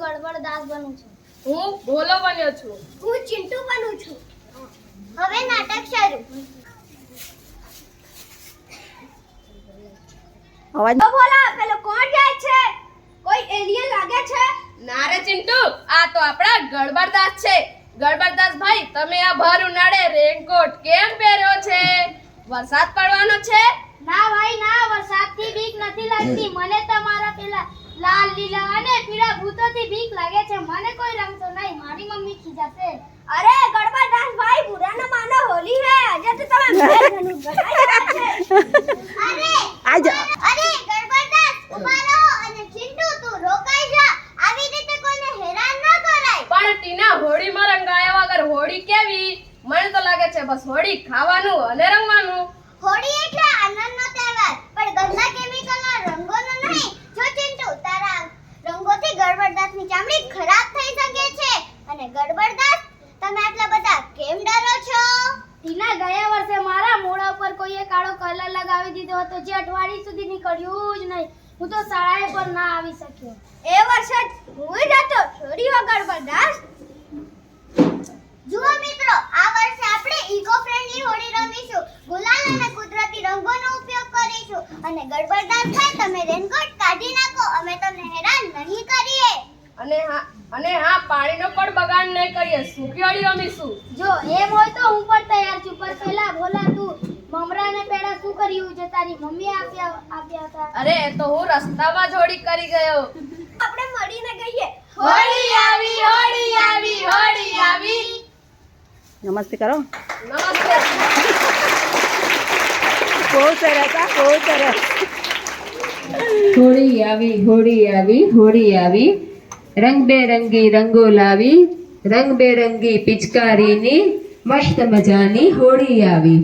ગડબડદાસ બનું છું. હું ભોલો બન્યો છું. હું ચિંટુ બનું છું. હવે નાટક શરૂ. અવાજ બોલા પેલો કોણ જાય છે? કોઈ એલિયન લાગે છે? ના રે ચિંટુ, આ તો આપણા ગડબડદાસ છે. ગડબડદાસ ભાઈ, તમે આ ભર ઉનાળે રેનકોટ કેમ પહેર્યો છે? વરસાદ પડવાનો છે? ના ભાઈ ના, વરસાદથી બીક નથી લાગતી. મને તમારા પેલા લાલ લીલા અને પીળા ભૂતોથી બીક લાગે છે. મને કોઈ રમતો નહીં, મારી મમ્મી ખીજાશે. અરે ગડબડદાસ ભાઈ, બુરા ન માનો, હોલી હે. આજે તો તમે મેઘનું બનાવ્યા છે. આજ અરે ગડબડદાસ, ઉભા રહો. અને ચિંટુ તું રોકાઈ જા. આવી રીતે કોઈને હેરાન ન કરાય. પણ ટીના, હોળીમાં રંગાયા વગર હોળી કેવી? મને તો લાગે છે બસ હોળી ખાવાનું અને રંગવાનું. હોળી એટલે આનંદનો તહેવાર, પણ ગંદા કેમિકલના રંગોનો નહીં. જો ચિંટુ, તારા રંગોથી ગડબડદાસની ચામડી ખરાબ થઈ શકે છે. અને ગડબડદાસ, તમે આટલા બધા કેમ ડરો છો? ટીના, ગયા વર્ષે મારા મોઢા ઉપર કોઈએ કાળો કલર લગાવી દીધો હતો, જે અઠવાડિયા સુધી નીકળ્યું જ નહીં. હું તો શાળાએ પણ ના આવી શક્યો. એ વર્ષે હું જ હતો. છોડી ગડબડદાસ. જુઓ મિત્રો, આ વર્ષે આપણે ઇકો ફ્રેન્ડલી હોળી રમીશું. ગુલાલ અને કુદરતી રંગોનો ઉપયોગ કરીશું. અને ગડબડદાસ ભાઈ, તમે રેનકોટ કાઢી નાખો, અમે તમને હેરાન નહીં કરીએ. અને હા, પાણીનો પણ બગાડ નહીં કરીએ. સૂકી હોળી રમીશું. જો એમ હોય તો હું પણ તૈયાર છું, પણ પહેલા ભોલા તું મમરા અને પેડા શું કર્યું જે તારી મમ્મીએ આપ્યા હતા? અરે, એ તો હું રસ્તામાં જ હોળી કરી ગયો. આપણે મળીને ગઈએ. હોળી આવી, હોળી આવી, હોળી આવી. નમસ્તે કરો. નમસ્તે. બહુ સરસ, બહુ સરસ. હોળી આવી, હોળી આવી, હોળી આવી, રંગબેરંગી રંગો લાવી, રંગબેરંગી પિચકારીની મસ્ત મજાની હોળી આવી.